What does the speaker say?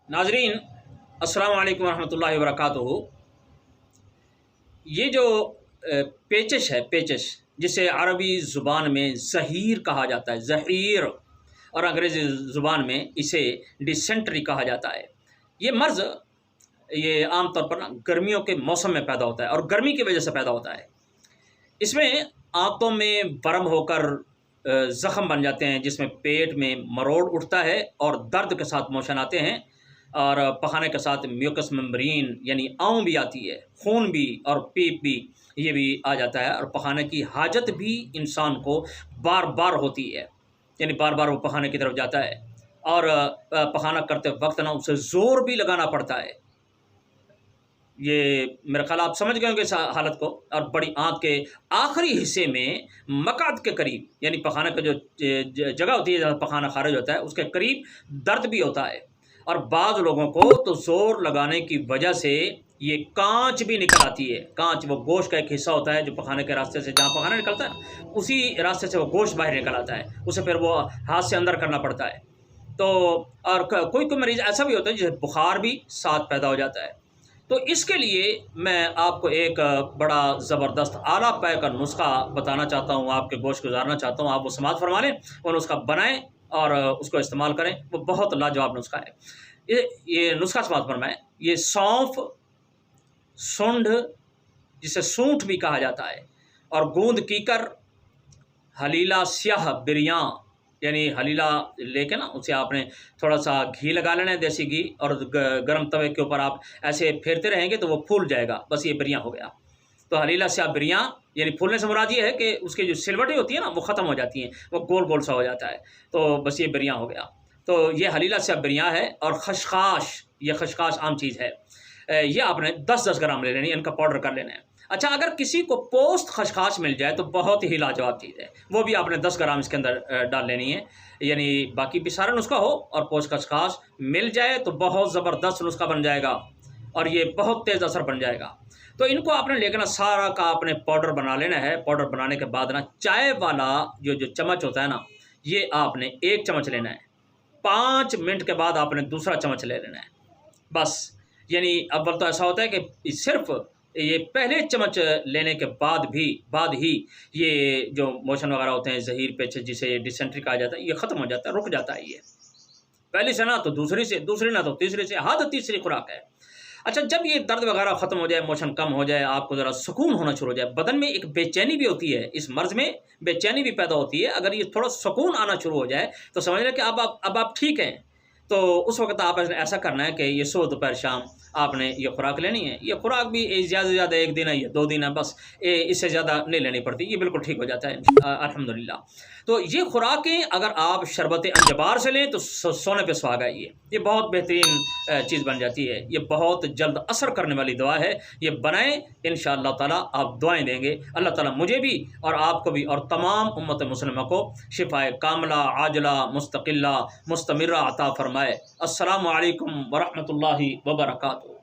नाजरीन, अस्सलाम वालेकुम रहमतुल्लाहि व बरकातुहू। ये जो पेचश है, पेचश जिसे अरबी ज़ुबान में ज़हीर कहा जाता है, ज़हीर, और अंग्रेज़ी ज़ुबान में इसे डिसेंट्री कहा जाता है। ये मर्ज़ ये आम तौर पर ना गर्मियों के मौसम में पैदा होता है और गर्मी की वजह से पैदा होता है। इसमें आंतों में बरम होकर ज़ख़म बन जाते हैं, जिसमें पेट में मरोड़ उठता है और दर्द के साथ मोशन आते हैं, और पखाने के साथ म्यूकस मेम्ब्रेन यानी आंव भी आती है, खून भी और पीप भी ये भी आ जाता है, और पखाने की हाजत भी इंसान को बार बार होती है, यानी बार बार वो पखाने की तरफ जाता है, और पखाना करते वक्त ना उसे ज़ोर भी लगाना पड़ता है। ये मेरा ख्याल आप समझ गए होंगे इस हालत को। और बड़ी आंत के आखिरी हिस्से में मकाद के करीब, यानी पखाना का जो जगह होती है जहाँ पखाना खारिज होता है, उसके करीब दर्द भी होता है, और बाज़ लोगों को तो ज़ोर लगाने की वजह से ये कांच भी निकल आती है। कांच वो गोश्त का एक हिस्सा होता है जो पखाने के रास्ते से, जहाँ पखाना निकलता है उसी रास्ते से वो गोश्त बाहर निकल आता है, उसे फिर वो हाथ से अंदर करना पड़ता है। तो और कोई कोई मरीज़ ऐसा भी होता है जिसे बुखार भी साथ पैदा हो जाता है। तो इसके लिए मैं आपको एक बड़ा ज़बरदस्त आला पाए का नुस्खा बताना चाहता हूँ, आपके गोश गुजारना चाहता हूँ। आप वो समात फरमा लें, वो नुस्खा बनाएं और उसको इस्तेमाल करें। वो बहुत लाजवाब नुस्खा है। ये नुस्खा समात फरमाएं। ये सौंफ, सूंढ जिसे सूंठ भी कहा जाता है, और गूंद कीकर, हलीला स्याह बिरियाँ, यानी हलीला लेके ना उसे आपने थोड़ा सा घी लगा लेना है, देसी घी, और गरम तवे के ऊपर आप ऐसे फेरते रहेंगे तो वो फूल जाएगा। बस ये बिरियाँ हो गया। तो हलीला स्याह बिरियाँ यानी फूलने से मुराद ये है कि उसकी जो सिलवटें होती है ना वो ख़त्म हो जाती हैं, वो गोल गोल सा हो जाता है। तो बस ये बिरियाँ हो गया। तो ये हलीला स्याह बिरियाँ है। और खशखाश, ये खशखाश आम चीज़ है। ये आपने 10-10 ग्राम ले लेनी है, इनका पाउडर कर लेना है। अच्छा, अगर किसी को पोस्ट खशखाश मिल जाए तो बहुत ही लाजवाब चीज़ है, वो भी आपने 10 ग्राम इसके अंदर डाल लेनी है। यानी बाकी भी सारा नुस्खा हो और पोस्ट खशखाश मिल जाए तो बहुत ज़बरदस्त नुस्खा बन जाएगा, और ये बहुत तेज़ असर बन जाएगा। तो इनको आपने लेकर ना सारा का आपने पाउडर बना लेना है। पाउडर बनाने के बाद ना चाय वाला जो चम्मच होता है ना, ये आपने 1 चम्मच लेना है। 5 मिनट के बाद आपने दूसरा चम्मच ले लेना है। बस, यानी अव्वल तो ऐसा होता है कि सिर्फ ये पहले चम्मच लेने के बाद ही ये जो मोशन वगैरह होते हैं, ज़हीर पेच जिसे डिसेंट्री कहा जाता है, ये ख़त्म हो जाता है, रुक जाता है। ये पहली से ना तो दूसरी से, दूसरी ना तो तीसरी से, हद तीसरी खुराक है। अच्छा, जब ये दर्द वगैरह ख़त्म हो जाए, मोशन कम हो जाए, आपको ज़रा सुकून होना शुरू हो जाए, बदन में एक बेचैनी भी होती है, इस मर्ज़ में बेचैनी भी पैदा होती है, अगर ये थोड़ा सुकून आना शुरू हो जाए तो समझ लें कि अब आप ठीक हैं। तो उस वक़्त आप ऐसा करना है कि ये सुबह दोपहर शाम आपने ये खुराक लेनी है। ये खुराक भी ज़्यादा से ज़्यादा 1 दिन है या 2 दिन है, बस इससे ज़्यादा नहीं लेनी पड़ती, ये बिल्कुल ठीक हो जाता है अल्हम्दुलिल्लाह। तो ये खुराकें अगर आप शरबत अंजबार से लें तो सोने पे सुहागा है। ये बहुत बेहतरीन चीज़ बन जाती है। ये बहुत जल्द असर करने वाली दवा है। ये बनाएँ, इंशाअल्लाह ताला आप दुआएँ देंगे। अल्लाह ताला मुझे भी और आपको भी और तमाम उम्मत मुस्लिमा को शिफ़ाए कामिला, आजिला, मुस्तकिल्ला, मुस्तमिर्रा अता फ़रमाए। अस्सलामु अलैकुम व रहमतुल्लाहि व बरकातुहू।